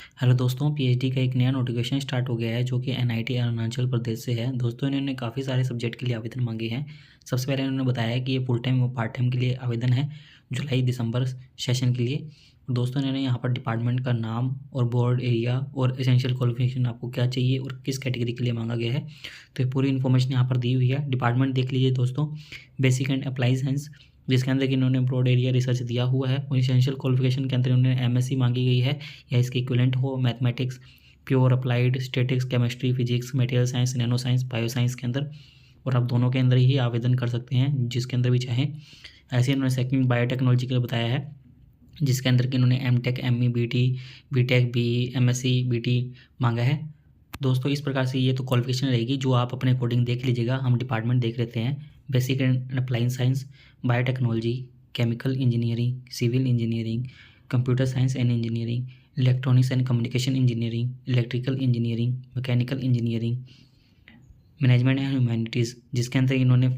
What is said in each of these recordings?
Hello दोस्तों, PhD का एक नया नोटिफिकेशन स्टार्ट हो गया है जो कि एनआईटी अरुणाचल प्रदेश से है। दोस्तों इन्होंने काफ़ी सारे सब्जेक्ट के लिए आवेदन मांगे हैं। सबसे पहले इन्होंने बताया कि ये फुल टाइम और पार्ट टाइम के लिए आवेदन है जुलाई दिसंबर सेशन के लिए। दोस्तों इन्होंने यहाँ पर डिपार्टमेंट का नाम और बोर्ड एरिया और एसेंशियल क्वालिफिकेशन आपको क्या चाहिए और किस कैटेगरी के लिए मांगा गया है, तो ये पूरी इन्फॉर्मेशन यहाँ पर दी हुई है। डिपार्टमेंट देख लीजिए दोस्तों, बेसिक एंड अप्लाई साइंस, जिसके अंदर कि इन्होंने ब्रॉड एरिया रिसर्च दिया हुआ है। और एसेंशियल क्वालिफिकेशन के अंदर इन्होंने एमएससी मांगी गई है या इसके इक्विवेलेंट हो mathematics, pure applied, statics, chemistry, physics, material science, nano science, bio science के अंदर। और आप दोनों के अंदर ही आवेदन कर सकते हैं जिसके अंदर भी चाहें। ऐसे इन्होंने सेकंड बायोटेक्नोलॉजी के लिए बताया है, जिसके अंदर कि इन्होंने MTech, ME, BT, BTech, BE, MSc, BT मांगा है। दोस्तों इस प्रकार से ये तो क्वालिफिकेशन रहेगी जो आप अपने अकॉर्डिंग देख लीजिएगा। हम डिपार्टमेंट देख लेते हैं। Basic and applied science, biotechnology, chemical engineering, civil engineering, computer science and engineering, electronics and communication engineering, electrical engineering, mechanical engineering, management and humanities, जिसके अंदर इन्होंने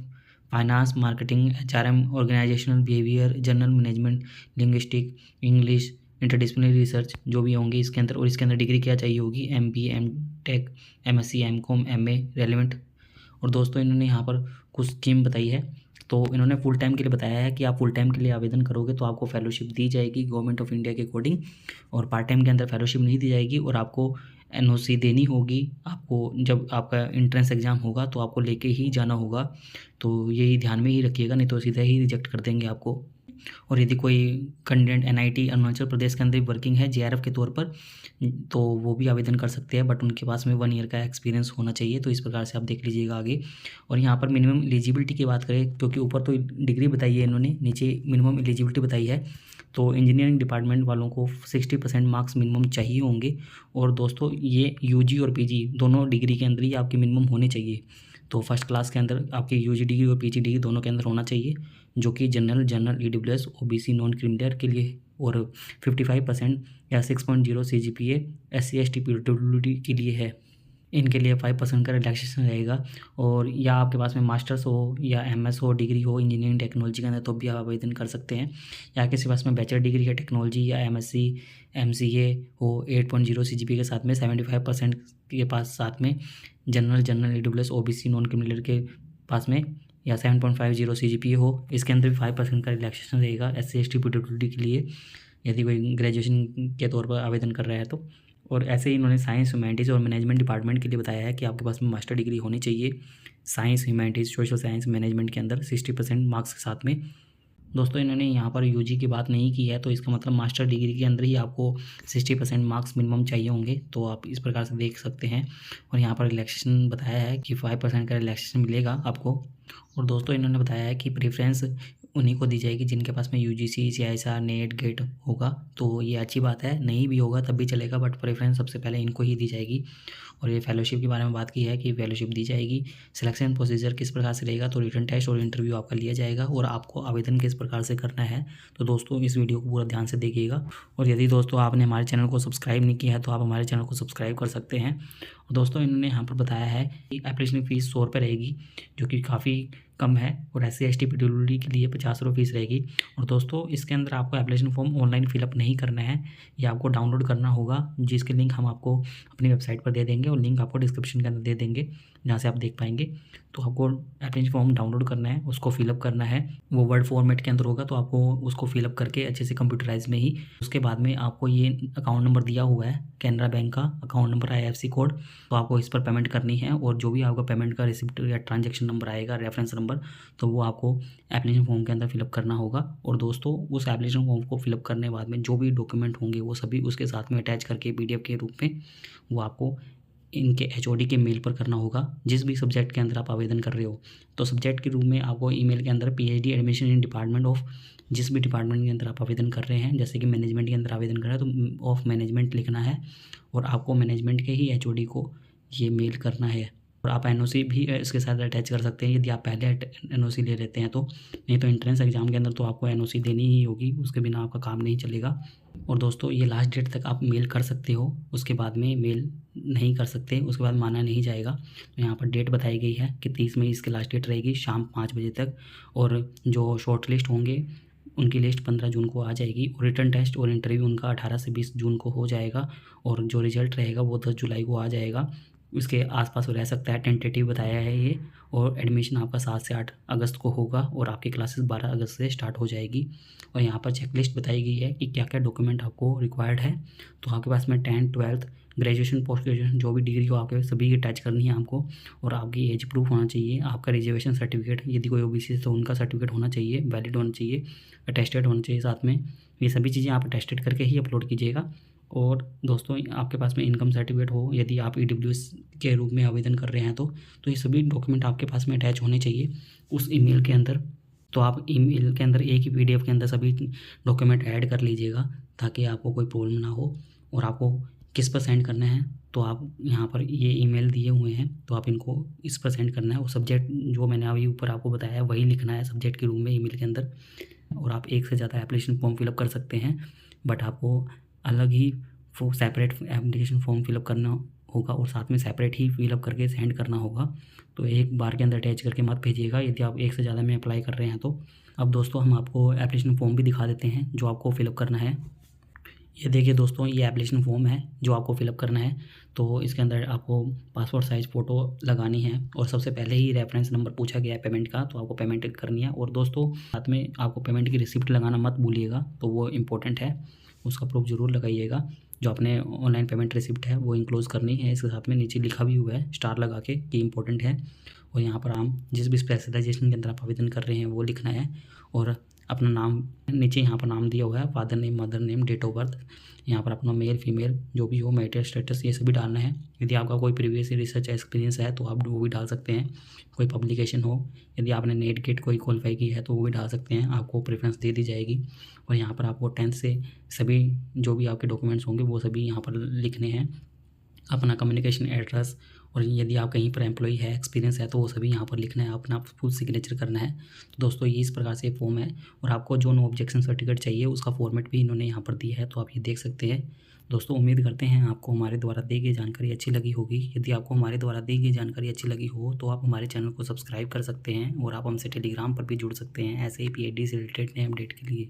finance, marketing, HRM, organisational behaviour, general management, linguistic, English, interdisciplinary research जो भी होंगे इसके अंदर। और इसके अंदर डिग्री क्या चाहिए होगी, MBA, MTech, MSc, MCom, MA relevant. और दोस्तों इन्होंने यहाँ पर कुछ स्कीम बताई है। तो इन्होंने फुल टाइम के लिए बताया है कि आप फुल टाइम के लिए आवेदन करोगे तो आपको फेलोशिप दी जाएगी गवर्नमेंट ऑफ इंडिया के अकॉर्डिंग, और पार्ट टाइम के अंदर फेलोशिप नहीं दी जाएगी। और आपको एनओसी देनी होगी। आपको जब आपका एंट्रेंस एग्ज़ाम होगा तो आपको लेके ही जाना होगा। तो यही ध्यान में ही रखिएगा, नहीं तो सीधा ही रिजेक्ट कर देंगे आपको। और यदि कोई कैंडिडेट एनआईटी अरुणाचल प्रदेश के अंदर वर्किंग है जेआरएफ के तौर पर, तो वो भी आवेदन कर सकते हैं, बट उनके पास में 1 ईयर का एक्सपीरियंस होना चाहिए। तो इस प्रकार से आप देख लीजिएगा आगे। और यहाँ पर मिनिमम एलिजिबिलिटी की बात करें, क्योंकि ऊपर तो डिग्री बताई है इन्होंने, नीचे मिनिमम एलिजिबिलिटी बताई है। तो इंजीनियरिंग डिपार्टमेंट वालों को 60% मार्क्स मिनिमम चाहिए होंगे। और दोस्तों ये यूजी और पीजी दोनों डिग्री के अंदर ही आपके मिनिमम होने चाहिए। तो फर्स्ट क्लास के अंदर आपकी यूजी डिग्री और पीजी डिग्री दोनों के अंदर होना चाहिए, जो कि general EWS, OBC, non criminal के लिए। और 55% या 6.0 सीजीपीए एससी एसटी पीडब्ल्यूडी के लिए है। इनके लिए 5% का रिलैक्सेशन रहेगा। और या आपके पास में मास्टर्स हो या एमएस हो, डिग्री हो इंजीनियरिंग टेक्नोलॉजी के अंदर, तो भी आप आवेदन कर सकते हैं। या किसी पास में बैचलर डिग्री है टेक्नोलॉजी या एमएससी, एमसीए हो 8.0 सीजीपीए के साथ में, 75% के पास साथ में general EWS, OBC, non criminal के पास में, या 7.50 सीजीपीए हो। इसके अंदर भी 5% का रिलैक्सेशन रहेगा एससी एसटी पीडब्ल्यूडी के लिए, यदि कोई ग्रेजुएशन के तौर पर आवेदन कर रहा है तो। और ऐसे ही इन्होंने साइंस, ह्यूमैनिटीज़ और मैनेजमेंट डिपार्टमेंट के लिए बताया है कि आपके पास में मास्टर डिग्री होनी चाहिए science, humanities, social science, management के अंदर 60% मार्क्स के साथ में। दोस्तों इन्होंने यहाँ पर यूजी की बात नहीं की है, तो इसका मतलब मास्टर डिग्री के अंदर ही आपको 60% मार्क्स मिनिमम चाहिए होंगे। तो आप इस प्रकार से देख सकते हैं। और यहाँ पर रिलैक्सेशन बताया है कि 5% का रिलैक्सेशन मिलेगा आपको। और दोस्तों इन्होंने बताया है कि प्रेफरेंस उन्हीं को दी जाएगी जिनके पास में यूजीसी, सीआईएसआर, नेट, गेट होगा। तो ये अच्छी बात है, नहीं भी होगा तब भी चलेगा, बट प्रेफरेंस सबसे पहले इनको ही दी जाएगी। और ये फेलोशिप के बारे में बात की है कि फेलोशिप दी जाएगी। सिलेक्शन प्रोसीजर किस प्रकार से रहेगा, तो रिटन टेस्ट और इंटरव्यू आपका लिया जाएगा। और आपको आवेदन किस प्रकार से करना है, तो दोस्तों इस वीडियो को पूरा ध्यान से देखिएगा। और यदि दोस्तों आपने हमारे चैनल को सब्सक्राइब नहीं किया है तो आप हमारे चैनल को सब्सक्राइब कर सकते हैं। और दोस्तों इन्होंने यहाँ पर बताया है कि एप्लीकेशन फ़ीस 100 रुपये रहेगी, जो कि काफ़ी कम है। और एससी एसटी पीडब्ल्यूडी के लिए 50 रुपये फीस रहेगी। और दोस्तों इसके अंदर आपको एप्लीकेशन फॉर्म ऑनलाइन फिलअप नहीं करना है, ये आपको डाउनलोड करना होगा, जिसके लिंक हम आपको अपनी वेबसाइट पर दे देंगे। और लिंक आपको डिस्क्रिप्शन के अंदर दे देंगे, जहाँ से आप देख पाएंगे। तो आपको एप्लीकेशन फॉर्म डाउनलोड करना है, उसको फिलअप करना है। वो वर्ड फॉर्मेट के अंदर होगा, तो आपको उसको फिलअप करके अच्छे से कंप्यूटराइज में ही, उसके बाद में आपको ये अकाउंट नंबर दिया हुआ है कैनरा बैंक का अकाउंट नंबर, आईएफएससी कोड, तो आपको इस पर पेमेंट करनी है। और जो भी आपका पेमेंट का रिसिप्ट या ट्रांजैक्शन नंबर आएगा, रेफरेंस नंबर, तो वो आपको एप्लीकेशन फॉर्म के अंदर फिलअप करना होगा। और दोस्तों उस एप्लीकेशन फॉर्म को फिलअप करने के बाद में जो भी डॉक्यूमेंट होंगे वो सभी उसके साथ में अटैच करके पीडीएफ के रूप में वो आपको इनके एचओडी के मेल पर करना होगा, जिस भी सब्जेक्ट के अंदर आप आवेदन कर रहे हो। तो सब्जेक्ट के रूप में आपको ईमेल के अंदर PhD admission in department of, जिस भी डिपार्टमेंट के अंदर आप आवेदन कर रहे हैं, जैसे कि मैनेजमेंट के अंदर आवेदन कर रहे हैं तो ऑफ मैनेजमेंट लिखना है। और आपको मैनेजमेंट के ही एचओडी को ये मेल करना है। और आप एनओसी भी इसके साथ अटैच कर सकते हैं यदि आप पहले एनओसी ले लेते हैं तो, नहीं तो एंट्रेंस एग्जाम के अंदर तो आपको एनओसी देनी ही होगी, उसके बिना आपका काम नहीं चलेगा। और दोस्तों ये लास्ट डेट तक आप मेल कर सकते हो, उसके बाद में मेल नहीं कर सकते, उसके बाद माना नहीं जाएगा। तो यहाँ पर डेट बताई गई है कि 30 मई इसकी लास्ट डेट रहेगी शाम 5 बजे तक। और जो शॉर्ट लिस्ट होंगे उनकी लिस्ट 15 जून को आ जाएगी और रिटन टेस्ट और इंटरव्यू उनका 18 से 20 जून को हो जाएगा और जो रिजल्ट रहेगा वो 10 जुलाई को आ जाएगा। उसके आसपास रह सकता है, टेंटेटिव बताया है ये। और एडमिशन आपका 7 से 8 अगस्त को होगा और आपकी क्लासेस 12 अगस्त से स्टार्ट हो जाएगी। और यहाँ पर चेकलिस्ट बताई गई है कि क्या क्या डॉक्यूमेंट आपको रिक्वायर्ड है। तो आपके पास में 10th 12th graduation post graduation जो भी डिग्री हो आपके सभी की अटैच करनी है आपको। और आपकी एज प्रूफ होना चाहिए, आपका रिजर्वेशन सर्टिफिकेट, यदि कोई ओबीसी है तो उनका सर्टिफिकेट होना चाहिए, वैलिड होना चाहिए, अटेस्टेड होना चाहिए साथ में। ये सभी चीज़ें आप अटेस्टेड करके ही अपलोड कीजिएगा। और दोस्तों आपके पास में इनकम सर्टिफिकेट हो, यदि आप ईडब्ल्यूएस के रूप में आवेदन कर रहे हैं तो ये सभी डॉक्यूमेंट आपके पास में अटैच होने चाहिए उस ईमेल के अंदर। तो आप ईमेल के अंदर एक ही पीडीएफ के अंदर सभी डॉक्यूमेंट ऐड कर लीजिएगा ताकि आपको कोई प्रॉब्लम ना हो। और आपको किस पर सेंड करना है तो आप यहाँ पर ये ईमेल दिए हुए हैं तो आप इनको इस पर सेंड करना है। और सब्जेक्ट जो मैंने अभी ऊपर आपको बताया वही लिखना है सब्जेक्ट के रूप में ईमेल के अंदर। और आप एक से ज़्यादा एप्लीकेशन फॉर्म फिलअप कर सकते हैं, बट आपको अलग ही सेपरेट एप्लीकेशन फॉर्म फिलअप करना होगा और साथ में सेपरेट ही फिलअप करके सेंड करना होगा। तो एक बार के अंदर अटैच करके मत भेजिएगा यदि आप एक से ज़्यादा में अप्लाई कर रहे हैं तो। अब दोस्तों हम आपको एप्लीकेशन फॉर्म भी दिखा देते हैं जो आपको फिलअप करना है। ये देखिए दोस्तों, ये एप्लीकेशन फॉर्म है जो आपको फिलअप करना है। तो इसके अंदर आपको पासपोर्ट साइज़ फ़ोटो लगानी है और सबसे पहले ही रेफरेंस नंबर पूछा गया है पेमेंट का, तो आपको पेमेंट करनी है। और दोस्तों साथ में आपको पेमेंट की रिसिप्ट लगाना मत भूलिएगा, तो वो इम्पोर्टेंट है, उसका प्रूफ ज़रूर लगाइएगा। जो आपने ऑनलाइन पेमेंट रिसिप्ट है वो इंक्लोज करनी है। इसके साथ में नीचे लिखा भी हुआ है स्टार लगा के कि इम्पोर्टेंट है। और यहाँ पर हम जिस भी स्पेशलाइजेशन के अंदर आप आवेदन कर रहे हैं वो लिखना है। और अपना नाम नीचे यहाँ पर नाम दिया हुआ है, father name, mother name, date of birth, यहाँ पर अपना मेल फीमेल जो भी हो, मैरिटल स्टेटस, ये सभी डालना है। यदि आपका कोई प्रीवियस रिसर्च एक्सपीरियंस है तो आप वो भी डाल सकते हैं। कोई पब्लिकेशन हो, यदि आपने नेट गेट कोई क्वालिफाई की है तो वो भी डाल सकते हैं, आपको प्रेफरेंस दे दी जाएगी। और यहाँ पर आपको 10th से सभी जो भी आपके डॉक्यूमेंट्स होंगे वो सभी यहाँ पर लिखने हैं। अपना कम्युनिकेशन एड्रेस, और यदि आप कहीं पर एम्प्लॉई है, एक्सपीरियंस है तो वो सभी यहाँ पर लिखना है, अपना फुल सिग्नेचर करना है। तो दोस्तों ये इस प्रकार से फॉर्म है। और आपको जो नो ऑब्जेक्शन सर्टिफिकेट चाहिए उसका फॉर्मेट भी इन्होंने यहाँ पर दिया है, तो आप ये देख सकते हैं। दोस्तों उम्मीद करते हैं आपको हमारे द्वारा दी गई जानकारी अच्छी लगी होगी। यदि आपको हमारे द्वारा दी गई जानकारी अच्छी लगी हो तो आप हमारे चैनल को सब्सक्राइब कर सकते हैं और आप हमसे टेलीग्राम पर भी जुड़ सकते हैं ऐसे ही पीएचडी से रिलेटेड नए अपडेट के लिए।